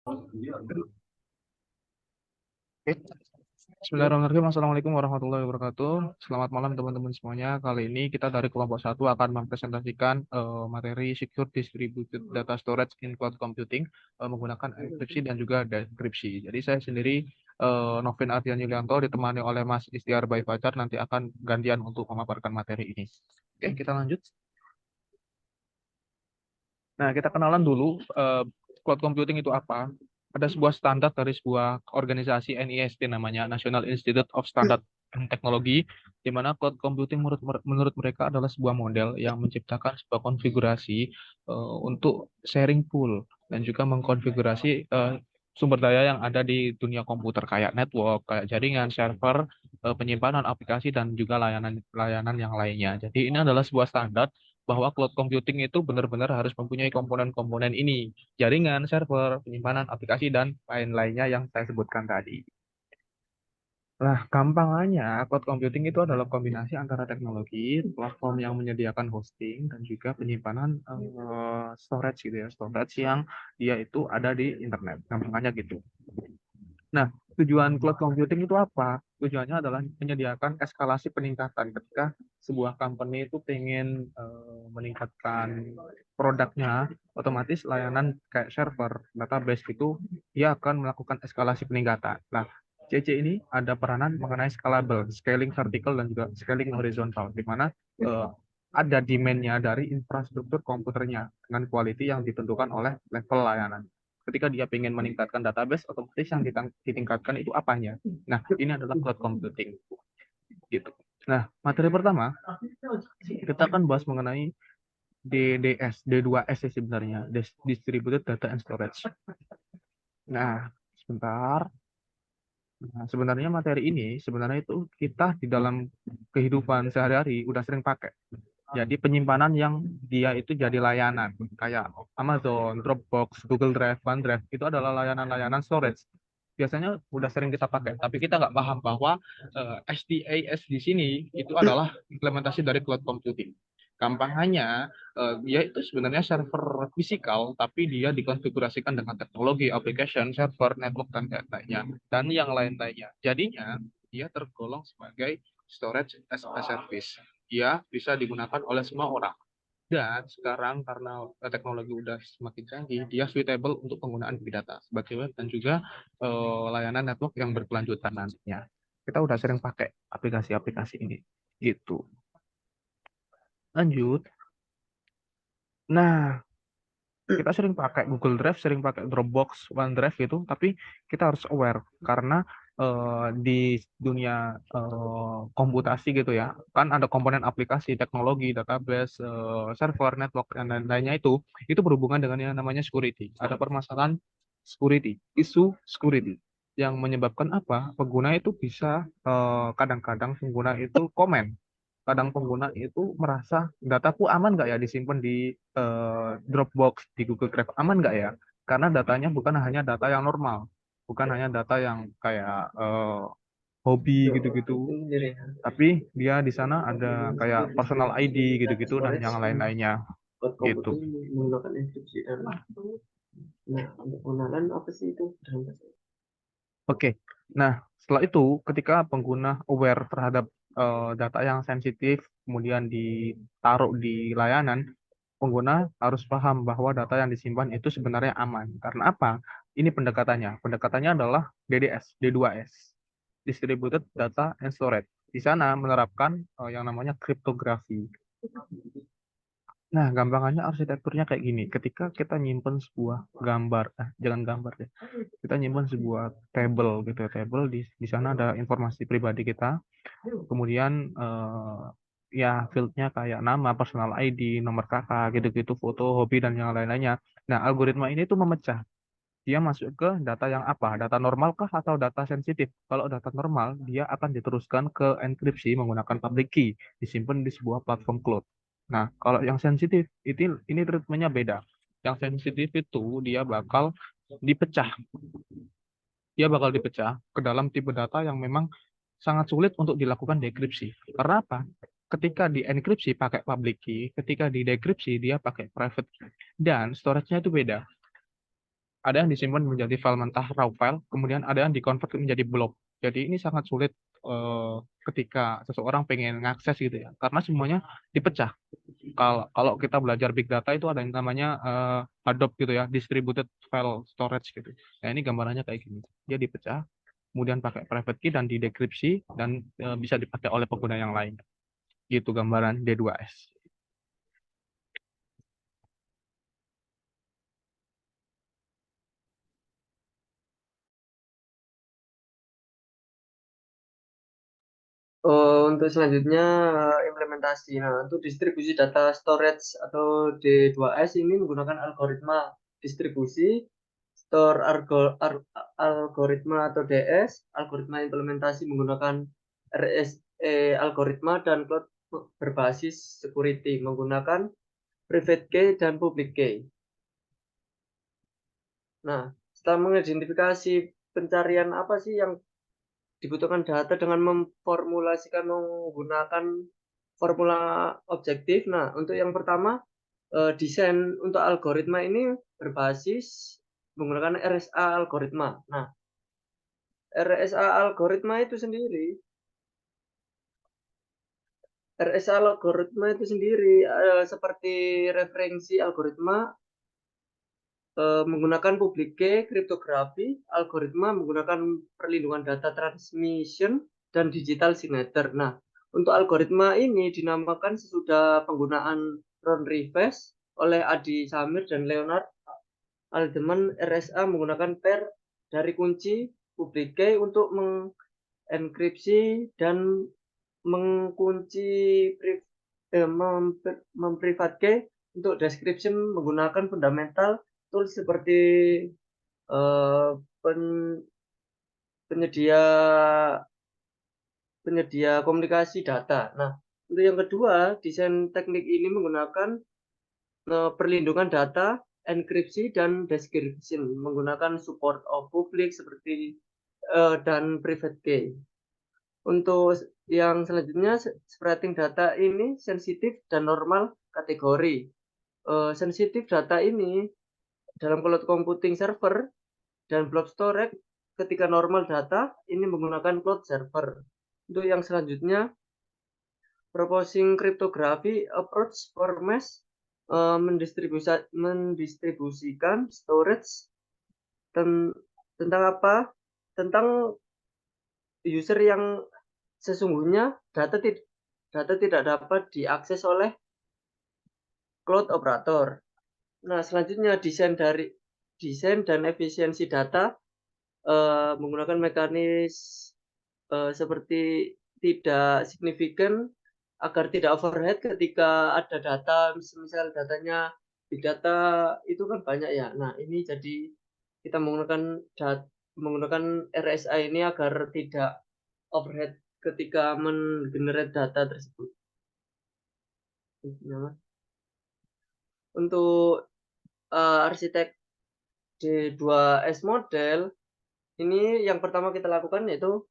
Oke. Bismillahirrahmanirrahim. Assalamualaikum warahmatullahi wabarakatuh. Selamat malam teman-teman semuanya. Kali ini kita dari kelompok satu akan mempresentasikan materi Secure Distributed Data Storage in Cloud Computing menggunakan enkripsi dan juga dekripsi. Jadi saya sendiri Novin Ardian Yulianto ditemani oleh Mas Istiar Bayi Fajar nanti akan gantian untuk memaparkan materi ini. Oke, kita lanjut. Nah, kita kenalan dulu cloud computing itu apa. Ada sebuah standar dari sebuah organisasi NIST namanya National Institute of Standard and Technology, di mana cloud computing menurut mereka adalah sebuah model yang menciptakan sebuah konfigurasi untuk sharing pool dan juga mengkonfigurasi sumber daya yang ada di dunia komputer kayak network, kayak jaringan, server, penyimpanan aplikasi dan juga layanan yang lainnya. Jadi ini adalah sebuah standar bahwa cloud computing itu benar-benar harus mempunyai komponen-komponen ini, jaringan, server, penyimpanan aplikasi, dan lain-lainnya yang saya sebutkan tadi. Nah, gampangannya, cloud computing itu adalah kombinasi antara teknologi, platform yang menyediakan hosting, dan juga penyimpanan storage gitu ya, storage yang dia itu ada di internet. Gampangannya gitu. Nah, tujuan cloud computing itu apa? Tujuannya adalah menyediakan eskalasi peningkatan ketika sebuah company itu pengen meningkatkan produknya, otomatis layanan kayak server, database itu dia akan melakukan eskalasi peningkatan. Nah, CC ini ada peranan mengenai scalable, scaling vertical dan juga scaling horizontal, di mana eh, ada demand-nya dari infrastruktur komputernya dengan quality yang ditentukan oleh level layanan. Ketika dia ingin meningkatkan database, otomatis yang ditingkatkan itu apanya. Nah, ini adalah cloud computing gitu. Nah, materi pertama kita akan bahas mengenai DDS, D2S sih sebenarnya, Distributed Data and Storage. Nah, sebentar. Nah, sebenarnya materi ini sebenarnya itu kita di dalam kehidupan sehari-hari udah sering pakai. Jadi penyimpanan yang dia itu jadi layanan kayak Amazon, Dropbox, Google Drive, OneDrive itu adalah layanan-layanan storage. Biasanya udah sering kita pakai, tapi kita nggak paham bahwa SDAS di sini itu adalah implementasi dari cloud computing. Gampangannya, dia itu sebenarnya server fisikal, tapi dia dikonfigurasikan dengan teknologi, application, server, network, dan lain-lainnya, dan yang lain-lainnya. Jadinya, dia tergolong sebagai storage as a service. Dia bisa digunakan oleh semua orang. Dan sekarang karena teknologi udah semakin canggih, dia suitable untuk penggunaan big data sebagai web dan juga layanan network yang berkelanjutan nantinya. Kita udah sering pakai aplikasi-aplikasi ini. Gitu. Lanjut. Nah, kita sering pakai Google Drive, sering pakai Dropbox, OneDrive gitu, tapi kita harus aware karena di dunia komputasi gitu ya, kan ada komponen aplikasi, teknologi, database, server, network, dan lain-lainnya itu berhubungan dengan yang namanya security. Ada permasalahan security, isu security yang menyebabkan apa? Pengguna itu bisa kadang-kadang pengguna itu komen kadang pengguna itu merasa dataku aman nggak ya disimpan di Dropbox, di Google Drive, aman nggak ya? Karena datanya bukan hanya data yang normal, bukan hanya data yang kayak hobi gitu-gitu, tapi dia di sana ada kayak personal ID gitu-gitu dan yang lain-lainnya gitu. Menggunakan enkripsi dan nah untuk pengenalan apa sih itu dalam bahasa Oke, nah setelah itu ketika pengguna aware terhadap data yang sensitif, kemudian ditaruh di layanan, pengguna harus paham bahwa data yang disimpan itu sebenarnya aman. Karena apa? Ini pendekatannya. Pendekatannya adalah DDS, D2S, Distributed Data and Storage. Di sana menerapkan yang namanya kriptografi. Nah, gampangannya arsitekturnya kayak gini. Ketika kita nyimpen sebuah gambar, jangan gambar deh. Kita nyimpen sebuah table gitu ya, table di sana ada informasi pribadi kita. Kemudian ya fieldnya kayak nama, personal ID, nomor kakak, gitu-gitu, foto, hobi dan yang lain-lainnya. Nah, algoritma ini tuh memecah. Dia masuk ke data yang apa? Data normal kah atau data sensitif? Kalau data normal, dia akan diteruskan ke enkripsi menggunakan public key, disimpan di sebuah platform cloud. Nah, kalau yang sensitif, ini treatmentnya beda. Yang sensitif itu dia bakal dipecah. Dia bakal dipecah ke dalam tipe data yang memang sangat sulit untuk dilakukan dekripsi. Karena apa? Ketika di enkripsi pakai public key, ketika di dekripsi dia pakai private key. Dan storage-nya itu beda. ada yang disimpan menjadi file mentah raw file, kemudian ada yang dikonvert menjadi blob. Jadi ini sangat sulit ketika seseorang pengen ngakses gitu ya, karena semuanya dipecah. Kalau kita belajar big data itu ada yang namanya Hadoop gitu ya, distributed file storage gitu. Nah ini gambarannya kayak gini, dia dipecah, kemudian pakai private key dan didekripsi dan bisa dipakai oleh pengguna yang lain. Gitu gambaran D2S. Untuk selanjutnya implementasi. Nah, untuk distribusi data storage atau D2S ini menggunakan algoritma distribusi, store algoritma atau DS, algoritma implementasi menggunakan RSA algoritma, dan cloud berbasis security menggunakan private key dan public key. Nah, setelah mengidentifikasi pencarian apa sih yang dibutuhkan data dengan memformulasikan menggunakan formula objektif. Nah, untuk yang pertama, desain untuk algoritma ini berbasis menggunakan RSA algoritma. Nah, RSA algoritma itu sendiri, seperti referensi algoritma menggunakan public key, kriptografi, algoritma menggunakan perlindungan data transmission, dan digital signature. Nah, untuk algoritma ini dinamakan sesudah penggunaan Ron Rivest oleh Adi Samir dan Leonard Alderman. RSA menggunakan pair dari kunci public key untuk mengenkripsi dan mengunci memprivate key. Untuk description menggunakan fundamental tools seperti eh, pen- penyedia komunikasi data. Nah, untuk yang kedua, desain teknik ini menggunakan perlindungan data, enkripsi, dan description menggunakan support of public seperti dan private key. Untuk yang selanjutnya, spreading data ini sensitif dan normal kategori. Sensitif data ini dalam cloud computing server dan blob storage. Ketika normal data ini menggunakan cloud server. Untuk yang selanjutnya, proposing cryptography approach for mesh, mendistribusikan storage tentang apa? Tentang user yang sesungguhnya data tidak dapat diakses oleh cloud operator. Nah, selanjutnya desain dan efisiensi data menggunakan seperti tidak signifikan agar tidak overhead ketika ada data, misal datanya big data itu kan banyak ya. Nah, ini jadi kita menggunakan RSA ini agar tidak overhead ketika menggenerate data tersebut. Untuk arsitek D2S model ini, yang pertama kita lakukan yaitu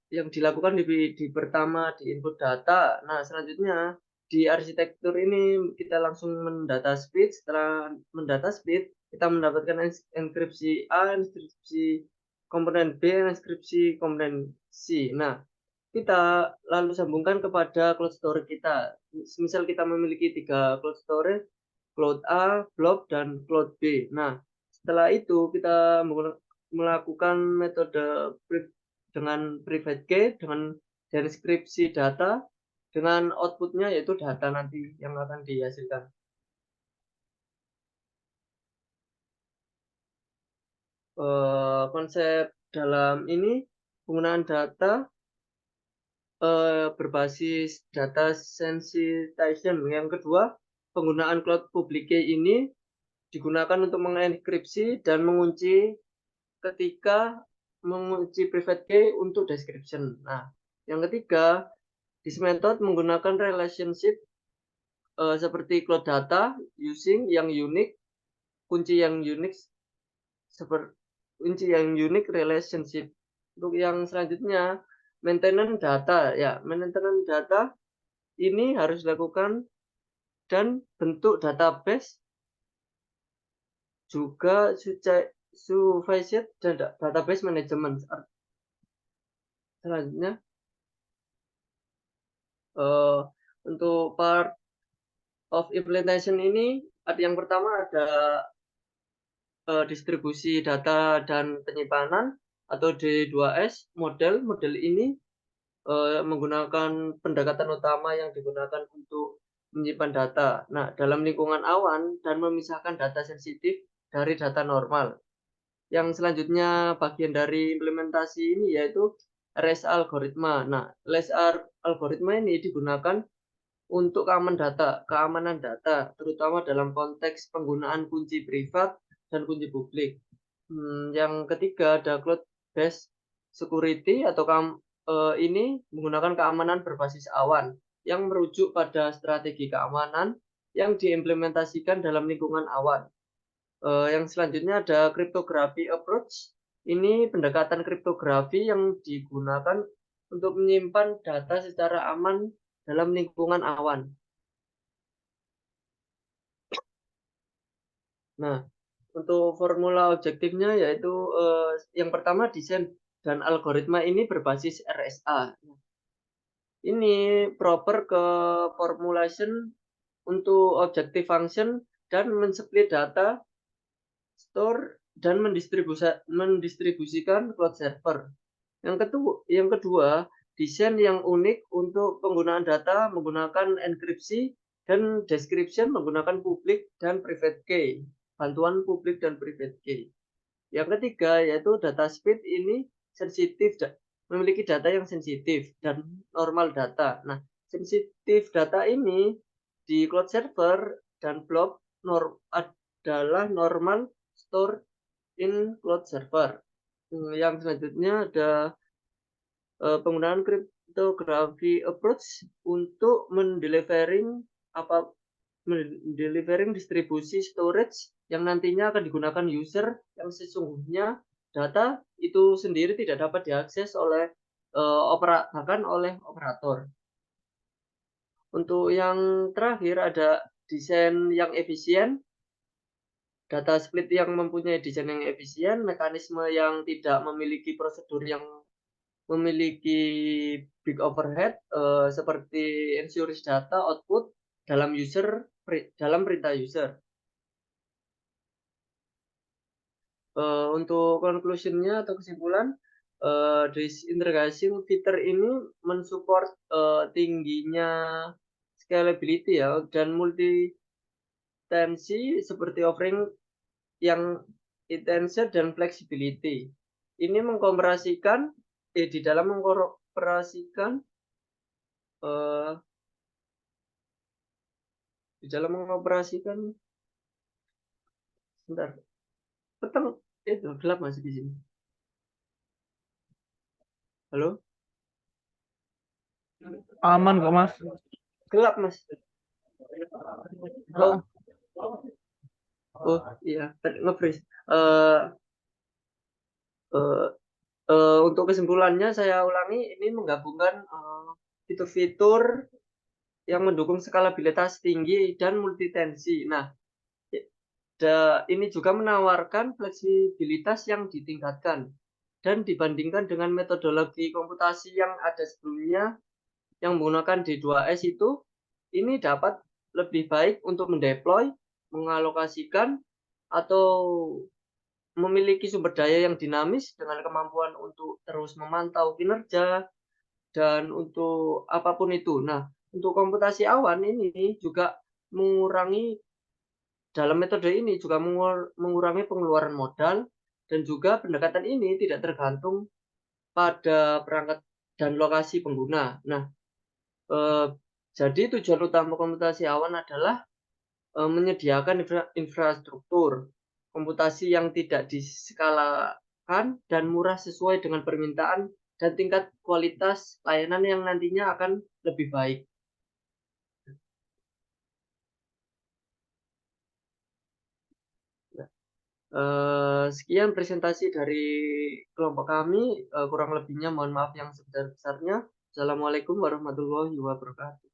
yang dilakukan di pertama di input data. Nah, selanjutnya di arsitektur ini kita langsung mendata speed. Setelah mendata speed, kita mendapatkan enkripsi A, enkripsi komponen B, enkripsi komponen C. Nah, kita lalu sambungkan kepada cloud storage kita. Misal kita memiliki 3 cloud storage, cloud A, blob, dan cloud B. Nah, setelah itu kita melakukan metode dengan private key, dengan deskripsi data, dengan outputnya yaitu data nanti yang akan dihasilkan. Konsep dalam ini penggunaan data berbasis data sensitization. Yang kedua, penggunaan cloud public key ini digunakan untuk mengenkripsi dan mengunci ketika mengunci private key untuk description. Nah, yang ketiga, this method menggunakan relationship seperti cloud data using yang unik, kunci yang unik seperti kunci yang unik relationship. Untuk yang selanjutnya, maintenance data. Ya, maintenance data ini harus dilakukan dan bentuk database juga supervised database management. Selanjutnya untuk part of implementation ini yang pertama ada distribusi data dan penyimpanan atau D2S. Model ini menggunakan pendekatan utama yang digunakan untuk menyimpan data. Nah, dalam lingkungan awan dan memisahkan data sensitif dari data normal. Yang selanjutnya bagian dari implementasi ini yaitu RSA algoritma. Nah, RSA algoritma ini digunakan untuk keamanan data, terutama dalam konteks penggunaan kunci privat dan kunci publik. Yang ketiga ada cloud-based security atau ini menggunakan keamanan berbasis awan yang merujuk pada strategi keamanan yang diimplementasikan dalam lingkungan awan. Yang selanjutnya ada cryptography approach. Ini pendekatan kriptografi yang digunakan untuk menyimpan data secara aman dalam lingkungan awan. Nah, untuk formula objektifnya yaitu yang pertama desain dan algoritma ini berbasis RSA. Ini proper ke formulation untuk objective function dan men-split data, store dan mendistribusikan cloud server. Yang kedua, desain yang unik untuk penggunaan data menggunakan enkripsi dan description menggunakan public dan private key. Bantuan publik dan private key. Yang ketiga yaitu data speed ini sensitif, memiliki data yang sensitif dan normal data. Nah, sensitif data ini di cloud server dan blob adalah normal store in cloud server. Yang selanjutnya ada penggunaan cryptography approach untuk mendelivering distribusi storage yang nantinya akan digunakan user yang sesungguhnya data itu sendiri tidak dapat diakses oleh bahkan oleh operator. Untuk yang terakhir ada desain yang efisien, data split yang mempunyai desain yang efisien, mekanisme yang tidak memiliki prosedur yang memiliki big overhead seperti ensures data output dalam perintah user. Untuk conclusion-nya atau kesimpulan, disintegration feature ini mensupport tingginya scalability ya dan multi-tenancy seperti offering yang intensive dan flexibility. Ini mengkomparasikan di dalam mengkomparasikan sebentar. Petang itu gelap masih di sini. Halo? Aman kok, Mas. Gelap, Mas. Oh. Oh, iya, nge-freeze. Untuk kesimpulannya saya ulangi, ini menggabungkan fitur-fitur yang mendukung skalabilitas tinggi dan multitensi. Nah, ini juga menawarkan fleksibilitas yang ditingkatkan dan dibandingkan dengan metodologi komputasi yang ada sebelumnya yang menggunakan D2S itu, ini dapat lebih baik untuk mendeploy, mengalokasikan, atau memiliki sumber daya yang dinamis dengan kemampuan untuk terus memantau kinerja dan untuk apapun itu. Nah, untuk komputasi awan ini juga dalam metode ini juga mengurangi pengeluaran modal dan juga pendekatan ini tidak tergantung pada perangkat dan lokasi pengguna. Nah, jadi tujuan utama komputasi awan adalah menyediakan infrastruktur komputasi yang tidak diskalakan dan murah sesuai dengan permintaan dan tingkat kualitas layanan yang nantinya akan lebih baik. Sekian presentasi dari kelompok kami, kurang lebihnya mohon maaf yang sebesar-besarnya. Assalamualaikum warahmatullahi wabarakatuh.